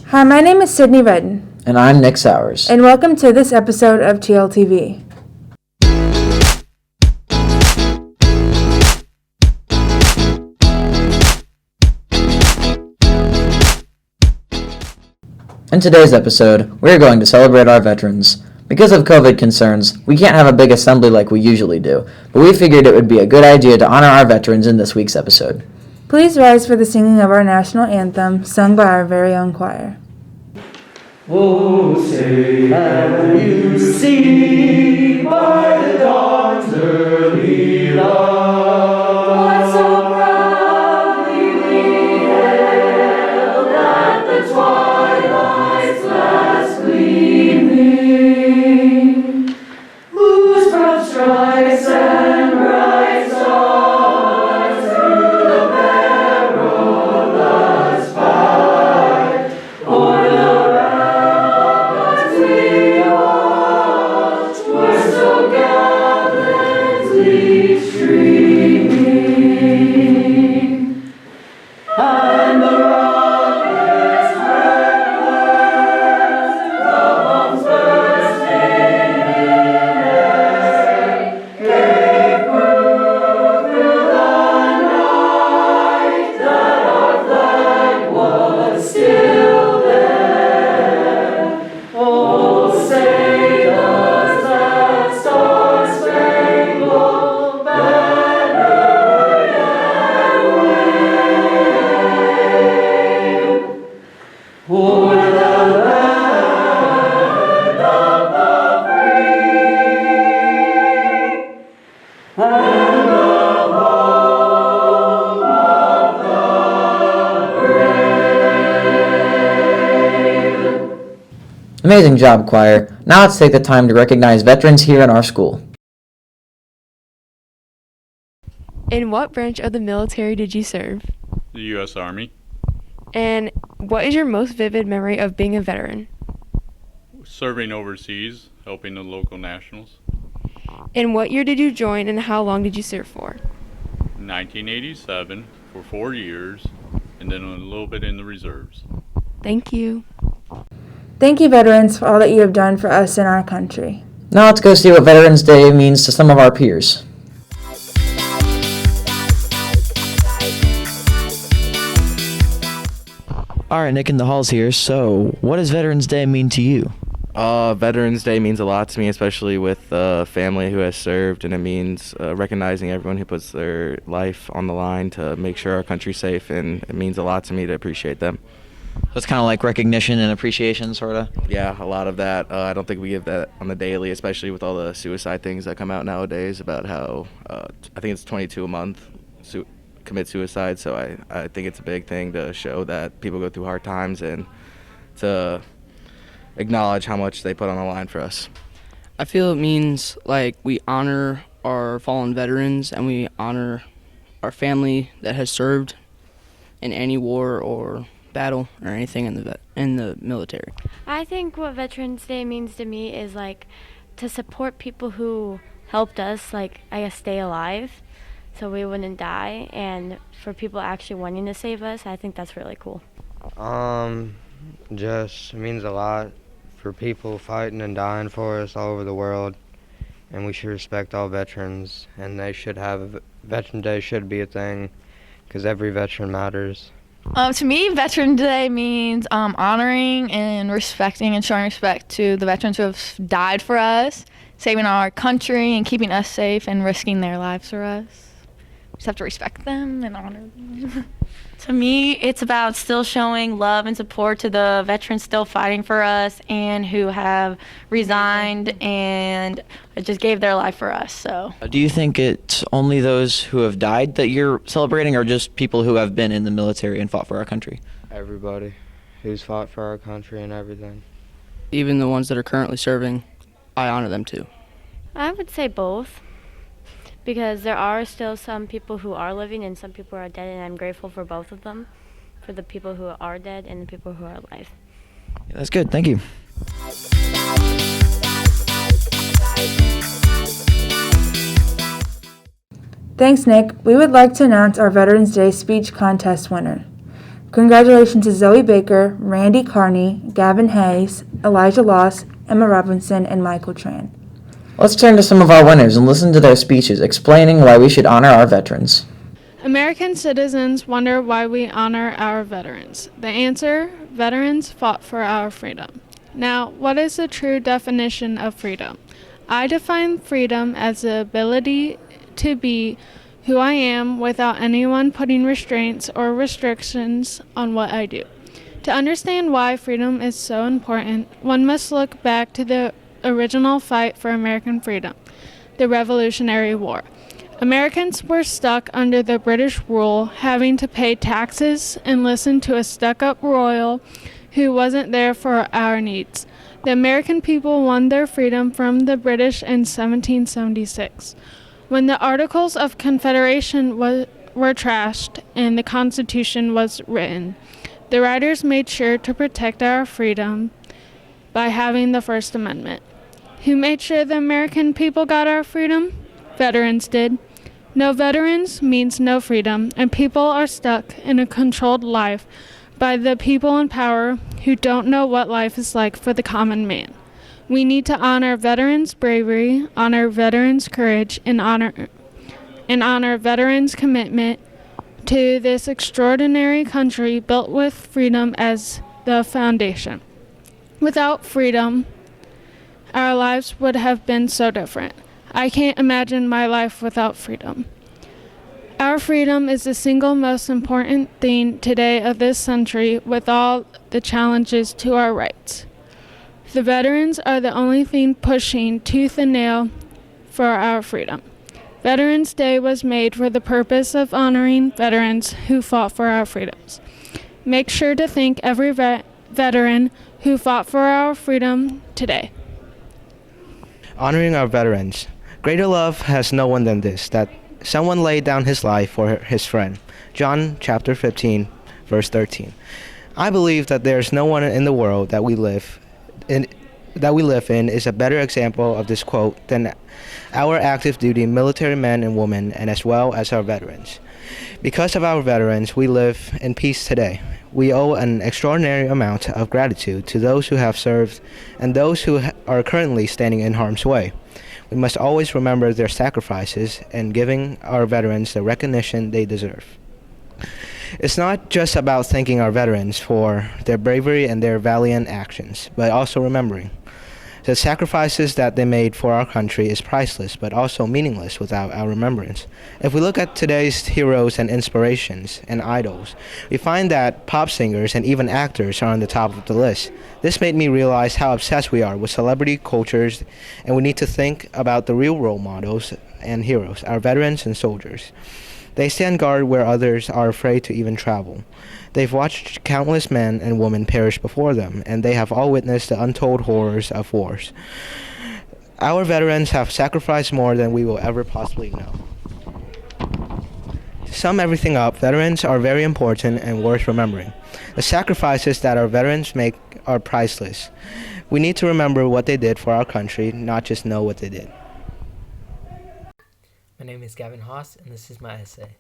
Hi, my name is Sydney Redden. And I'm Nick Sowers. And welcome to this episode of TLTV. In today's episode, we're going to celebrate our veterans. Because of COVID concerns, we can't have a big assembly like we usually do, but we figured it would be a good idea to honor our veterans in this week's episode. Please rise for the singing of our national anthem, sung by our very own choir. Oh, say, have you seen by the dawn's early light what so proudly we hailed at the twilight's last gleaming, whose broad stripes and bright stars through the perilous fight o'er the Amazing job, choir. Now let's take the time to recognize veterans here in our school. In what branch of the military did you serve? The U.S. Army. And what is your most vivid memory of being a veteran? Serving overseas, helping the local nationals. In what year did you join and how long did you serve for? 1987 for 4 years, and then a little bit in the reserves. Thank you. Thank you, veterans, for all that you have done for us and our country. Now let's go see what Veterans Day means to some of our peers. All right, Nick in the halls here. So, what does Veterans Day mean to you? Veterans Day means a lot to me, especially with family who has served, and it means recognizing everyone who puts their life on the line to make sure our country's safe, and it means a lot to me to appreciate them. So it's kind of like recognition and appreciation, sort of? Yeah, a lot of that. I don't think we give that on the daily, especially with all the suicide things that come out nowadays about how, I think it's 22 a month commit suicide, so I think it's a big thing to show that people go through hard times and to acknowledge how much they put on the line for us. I feel it means like we honor our fallen veterans and we honor our family that has served in any war or battle or anything in the military. I think what Veterans Day means to me is like to support people who helped us, like I guess stay alive so we wouldn't die, and for people actually wanting to save us, I think that's really cool. Just means a lot for people fighting and dying for us all over the world, and we should respect all veterans, and Veteran Day should be a thing because every veteran matters. To me, Veterans Day means honoring and respecting and showing respect to the veterans who have died for us, saving our country and keeping us safe and risking their lives for us. We just have to respect them and honor them. To me, it's about still showing love and support to the veterans still fighting for us and who have resigned and just gave their life for us. So, Do you think it's only those who have died that you're celebrating, or just people who have been in the military and fought for our country? Everybody who's fought for our country and everything. Even the ones that are currently serving, I honor them too. I would say both, because there are still some people who are living and some people are dead, and I'm grateful for both of them, for the people who are dead and the people who are alive. Yeah, that's good. Thank you. Thanks, Nick. We would like to announce our Veterans Day speech contest winner. Congratulations to Zoe Baker, Randy Carney, Gavin Hayes, Elijah Loss, Emma Robinson, and Michael Tran. Let's turn to some of our winners and listen to their speeches explaining why we should honor our veterans. American citizens wonder why we honor our veterans. The answer: veterans fought for our freedom. Now, what is the true definition of freedom? I define freedom as the ability to be who I am without anyone putting restraints or restrictions on what I do. To understand why freedom is so important, one must look back to the original fight for American freedom, the Revolutionary War. Americans were stuck under the British rule, having to pay taxes and listen to a stuck-up royal who wasn't there for our needs. The American people won their freedom from the British in 1776. When the Articles of Confederation were trashed and the Constitution was written, the writers made sure to protect our freedom by having the First Amendment. Who made sure the American people got our freedom? Veterans did. No veterans means no freedom, and people are stuck in a controlled life by the people in power who don't know what life is like for the common man. We need to honor veterans' bravery, honor veterans' courage, and honor veterans' commitment to this extraordinary country built with freedom as the foundation. Without freedom, our lives would have been so different. I can't imagine my life without freedom. Our freedom is the single most important thing today of this century with all the challenges to our rights. The veterans are the only thing pushing tooth and nail for our freedom. Veterans Day was made for the purpose of honoring veterans who fought for our freedoms. Make sure to thank every veteran who fought for our freedom today. Honoring our veterans. Greater love has no one than this, that someone laid down his life for his friend. John chapter 15, verse 13. I believe that there's no one in the world that we live in is a better example of this quote than our active duty military men and women, and as well as our veterans. Because of our veterans, we live in peace today. We owe an extraordinary amount of gratitude to those who have served and those who are currently standing in harm's way. We must always remember their sacrifices and giving our veterans the recognition they deserve. It's not just about thanking our veterans for their bravery and their valiant actions, but also remembering the sacrifices that they made for our country is priceless, but also meaningless without our remembrance. If we look at today's heroes and inspirations and idols, we find that pop singers and even actors are on the top of the list. This made me realize how obsessed we are with celebrity cultures, and we need to think about the real role models and heroes, our veterans and soldiers. They stand guard where others are afraid to even travel. They've watched countless men and women perish before them, and they have all witnessed the untold horrors of wars. Our veterans have sacrificed more than we will ever possibly know. To sum everything up, veterans are very important and worth remembering. The sacrifices that our veterans make are priceless. We need to remember what they did for our country, not just know what they did. My name is Gavin Haas, and this is my essay.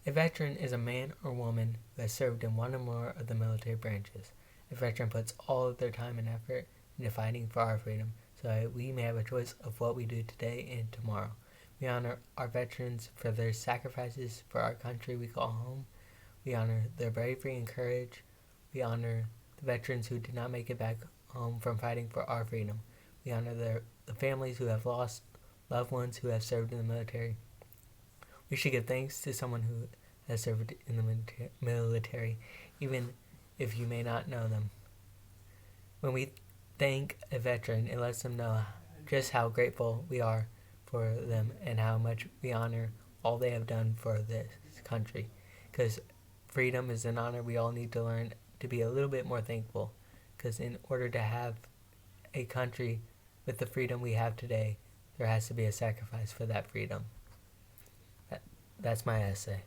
A veteran is a man or woman who has served in one or more of the military branches. A veteran puts all of their time and effort into fighting for our freedom so that we may have a choice of what we do today and tomorrow. We honor our veterans for their sacrifices for our country we call home. We honor their bravery and courage. We honor the veterans who did not make it back home from fighting for our freedom. We honor the families who have lost loved ones who have served in the military. We should give thanks to someone who has served in the military, even if you may not know them. When we thank a veteran, it lets them know just how grateful we are for them and how much we honor all they have done for this country. Because freedom is an honor we all need to learn to be a little bit more thankful. Because in order to have a country with the freedom we have today, there has to be a sacrifice for that freedom. That's my essay.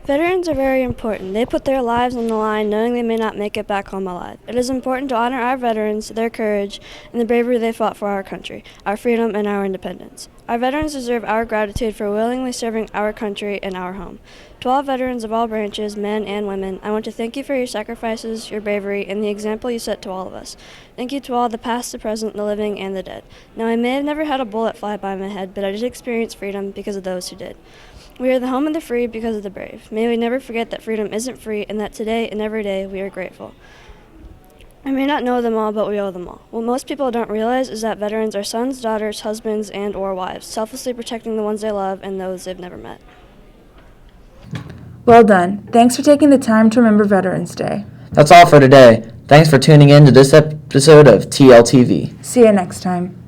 Veterans are very important. They put their lives on the line knowing they may not make it back home alive. It is important to honor our veterans, their courage, and the bravery they fought for our country, our freedom, and our independence. Our veterans deserve our gratitude for willingly serving our country and our home. To all veterans of all branches, men and women, I want to thank you for your sacrifices, your bravery, and the example you set to all of us. Thank you to all the past, the present, the living, and the dead. Now, I may have never had a bullet fly by my head, but I did experience freedom because of those who did. We are the home of the free because of the brave. May we never forget that freedom isn't free and that today and every day we are grateful. I may not know them all, but we owe them all. What most people don't realize is that veterans are sons, daughters, husbands, and or wives, selflessly protecting the ones they love and those they've never met. Well done. Thanks for taking the time to remember Veterans Day. That's all for today. Thanks for tuning in to this episode of TLTV. See you next time.